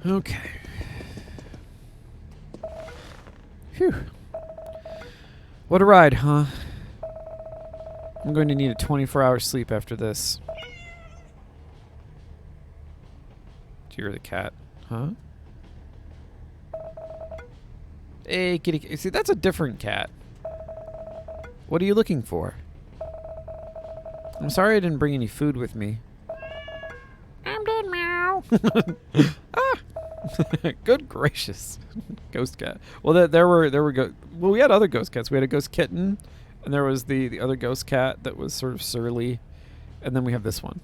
Okay. Phew. What a ride, huh? I'm going to need a 24-hour sleep after this. Do you hear the cat? Huh? Hey, kitty. See, that's a different cat. What are you looking for? I'm sorry I didn't bring any food with me. I'm dead, meow. Ah! Good gracious. Ghost cat. Well, there were well, we had other ghost cats. We had a ghost kitten, and there was the other ghost cat that was sort of surly, and then we have this one.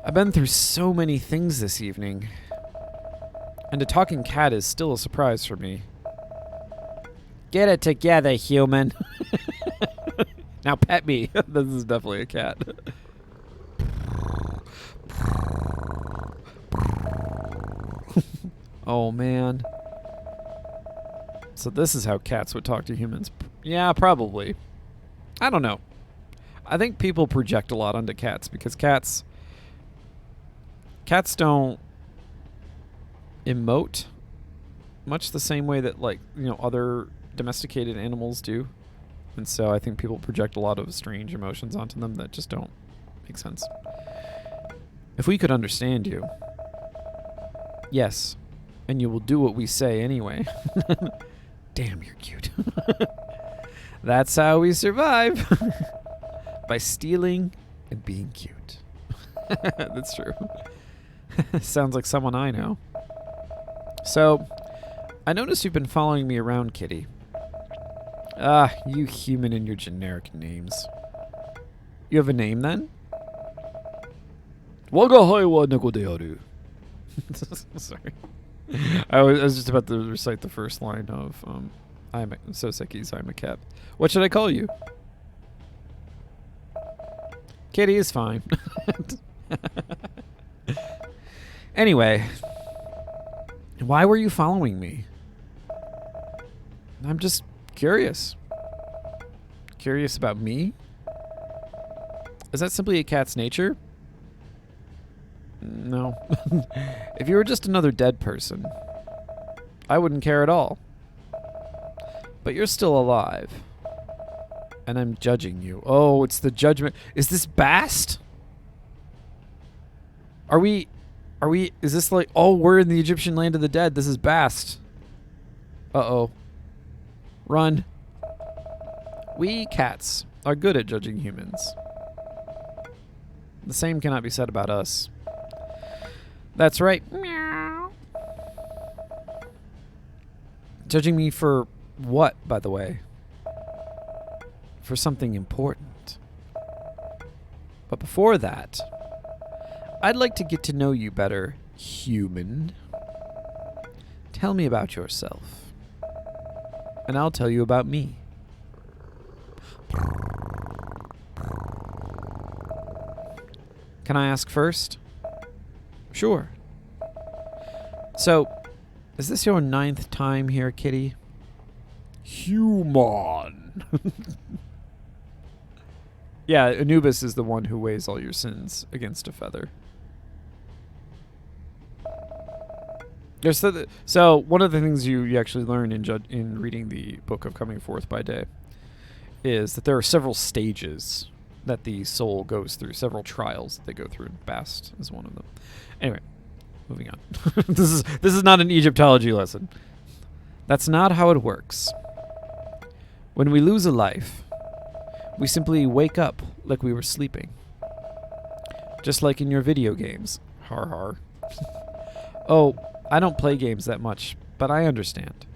I've been through so many things this evening, and a talking cat is still a surprise for me. Get it together, human. Now pet me. This is definitely a cat. Oh, man. So this is how cats would talk to humans. Yeah, probably. I don't know. I think people project a lot onto cats because cats don't emote much the same way that, like, you know, other domesticated animals do. And so I think people project a lot of strange emotions onto them that just don't make sense. If we could understand you. Yes. And you will do what we say anyway. Damn, you're cute. That's how we survive. By stealing and being cute. That's true. Sounds like someone I know. So, I noticed you've been following me around, kitty. Ah, you human and your generic names. You have a name then? Waga hai wa neko de aru. Sorry. I was just about to recite the first line of Soseki's I'm a cat. What should I call you? Kitty is fine. Anyway, why were you following me? I'm just curious. Curious about me? Is that simply a cat's nature? No. If you were just another dead person, I wouldn't care at all. But you're still alive. And I'm judging you. Oh, it's the judgment. Is this Bast? Is this like, oh, we're in the Egyptian land of the dead. This is Bast. Uh-oh. Run. We cats are good at judging humans. The same cannot be said about us. That's right. Meow. Judging me for what, by the way? For something important. But before that, I'd like to get to know you better, human. Tell me about yourself. And I'll tell you about me. Can I ask first? Sure. So, is this your 9th time here, kitty? Human. Yeah, Anubis is the one who weighs all your sins against a feather. So one of the things you actually learn in reading the Book of Coming Forth by Day is that there are several stages that the soul goes through, several trials that they go through, and Bast is one of them. Anyway, moving on. This is not an Egyptology lesson. That's not how it works. When we lose a life, we simply wake up like we were sleeping. Just like in your video games. Har har. Oh, I don't play games that much, but I understand.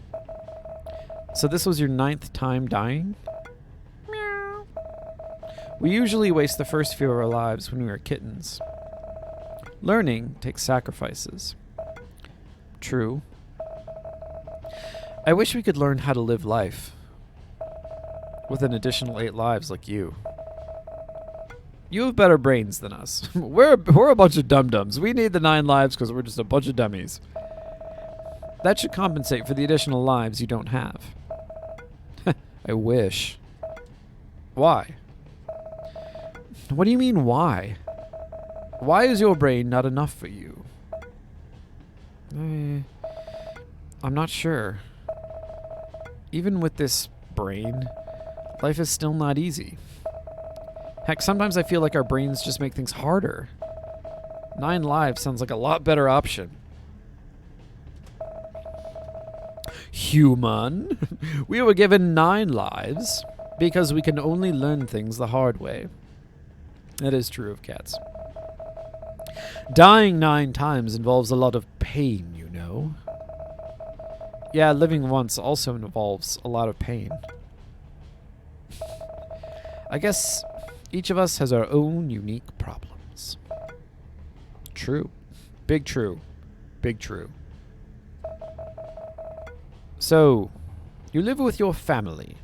So this was your 9th time dying? Meow. We usually waste the first few of our lives when we are kittens. Learning takes sacrifices. True. I wish we could learn how to live life. With an additional 8 lives like you. You have better brains than us. We're a bunch of dum-dums. We need the 9 lives because we're just a bunch of dummies. That should compensate for the additional lives you don't have. I wish. Why? What do you mean, why? Why is your brain not enough for you? I'm not sure. Even with this brain, life is still not easy. Heck, sometimes I feel like our brains just make things harder. 9 lives sounds like a lot better option. Human. We were given 9 lives because we can only learn things the hard way. That is true of cats. Dying 9 times involves a lot of pain, you know. Yeah, living once also involves a lot of pain. I guess each of us has our own unique problems. True. Big true. Big true. So, you live with your family.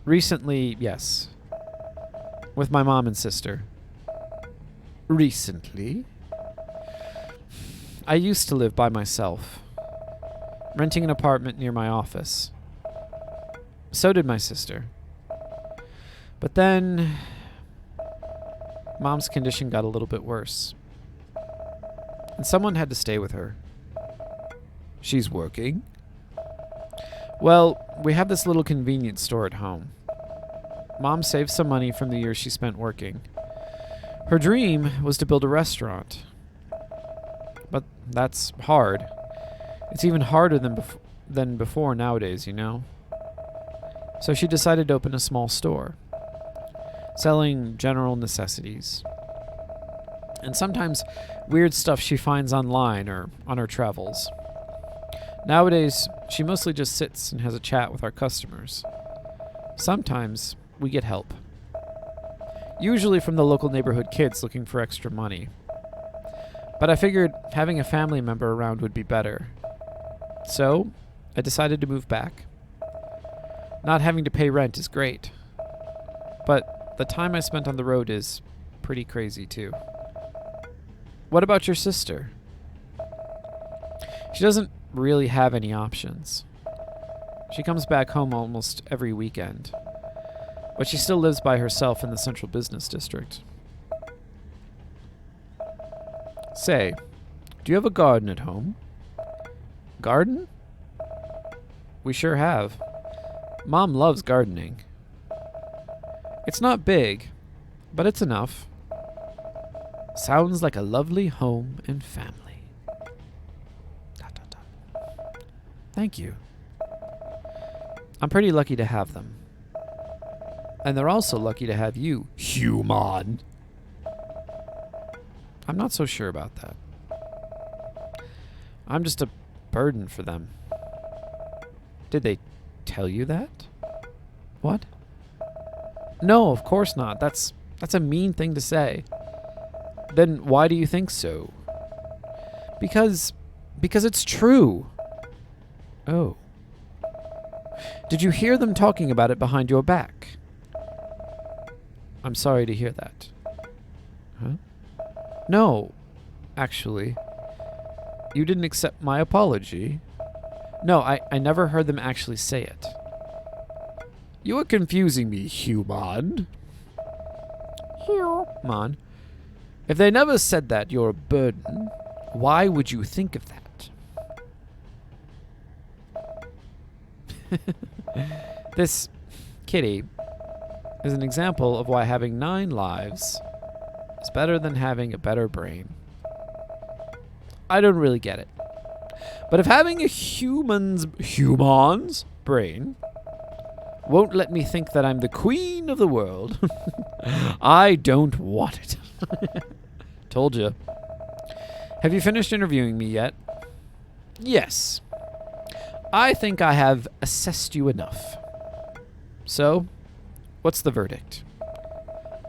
Recently, yes. With my mom and sister. Recently? I used to live by myself, renting an apartment near my office. So did my sister. But then, Mom's condition got a little bit worse. And someone had to stay with her. She's working? Well, we have this little convenience store at home. Mom saved some money from the years she spent working. Her dream was to build a restaurant. But that's hard. It's even harder than before nowadays, you know? So she decided to open a small store, selling general necessities. And sometimes weird stuff she finds online or on her travels. Nowadays, she mostly just sits and has a chat with our customers. Sometimes we get help. Usually from the local neighborhood kids looking for extra money. But I figured having a family member around would be better. So, I decided to move back. Not having to pay rent is great. But the time I spent on the road is pretty crazy too. What about your sister? She doesn't really have any options. She comes back home almost every weekend. But she still lives by herself in the central business district. Say, do you have a garden at home? Garden? We sure have. Mom loves gardening. It's not big, but it's enough. Sounds like a lovely home and family. Dot, dot, dot. Thank you. I'm pretty lucky to have them. And they're also lucky to have you, human. I'm not so sure about that. I'm just a burden for them. Did they tell you that? What? No, of course not. That's a mean thing to say. Then why do you think so? Because it's true. Oh. Did you hear them talking about it behind your back? I'm sorry to hear that. Huh? No, actually. You didn't accept my apology. No, I never heard them actually say it. You are confusing me, human. Human. If they never said that you're a burden, why would you think of that? This kitty is an example of why having 9 lives is better than having a better brain. I don't really get it. But if having a human's brain won't let me think that I'm the queen of the world, I don't want it. Told you. Have you finished interviewing me yet? Yes. I think I have assessed you enough. So, what's the verdict?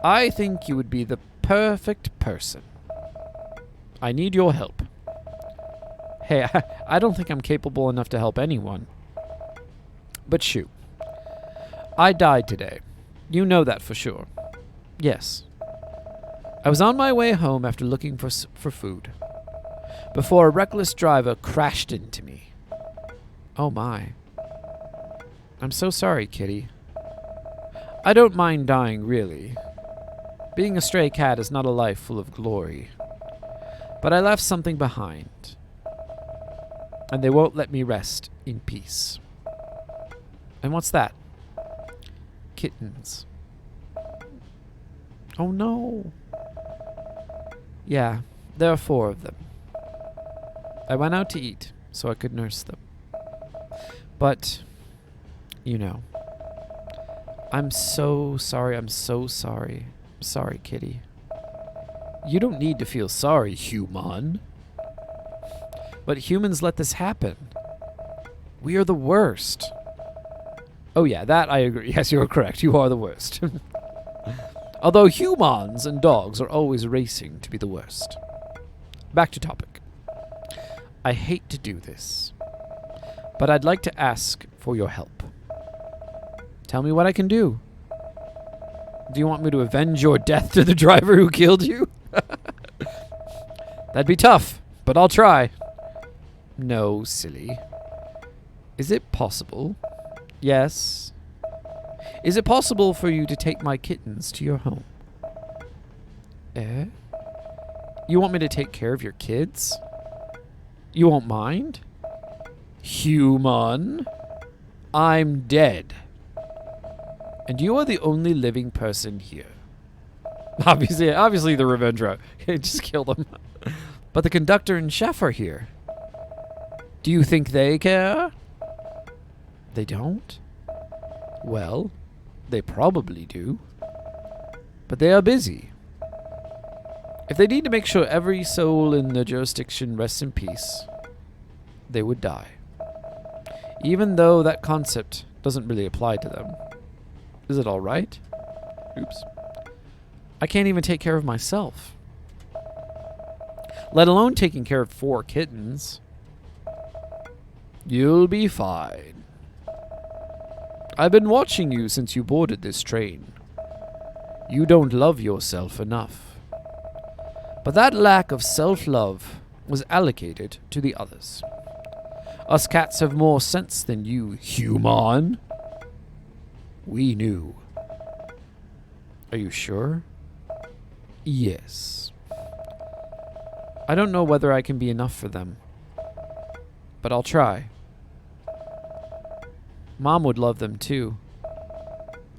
I think you would be the perfect person. I need your help. Hey, I don't think I'm capable enough to help anyone. But shoot. I died today. You know that for sure. Yes. I was on my way home after looking for food, before a reckless driver crashed into me. Oh my. I'm so sorry, kitty. I don't mind dying, really. Being a stray cat is not a life full of glory. But I left something behind. And they won't let me rest in peace. And what's that? Kittens. Oh no. Yeah, there are 4 of them. I went out to eat so I could nurse them. But, you know, I'm so sorry. I'm so sorry. I'm sorry, kitty. You don't need to feel sorry, human. But humans let this happen. We are the worst. Oh yeah, that I agree. Yes, you're correct. You are the worst. Although humans and dogs are always racing to be the worst. Back to topic. I hate to do this, but I'd like to ask for your help. Tell me what I can do. Do you want me to avenge your death to the driver who killed you? That'd be tough, but I'll try. No, silly. Is it possible? Yes. Is it possible for you to take my kittens to your home? Eh? You want me to take care of your kids? You won't mind? Human? I'm dead. And you are the only living person here. Obviously the revenge route. Just kill them. But the conductor and chef are here. Do you think they care? They don't? Well, they probably do. But they are busy. If they need to make sure every soul in the jurisdiction rests in peace, they would die. Even though that concept doesn't really apply to them. Is it alright? Oops. I can't even take care of myself. Let alone taking care of 4 kittens. You'll be fine. I've been watching you since you boarded this train. You don't love yourself enough. But that lack of self-love was allocated to the others. Us cats have more sense than you, human. We knew. Are you sure? Yes. I don't know whether I can be enough for them, but I'll try. Mom would love them too.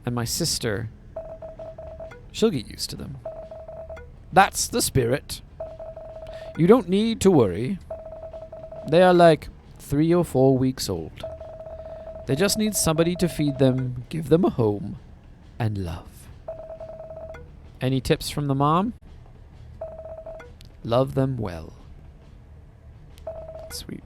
And my sister, she'll get used to them. That's the spirit. You don't need to worry. They are like 3 or 4 weeks old. They just need somebody to feed them, give them a home, and love. Any tips from the mom? Love them well. Sweet.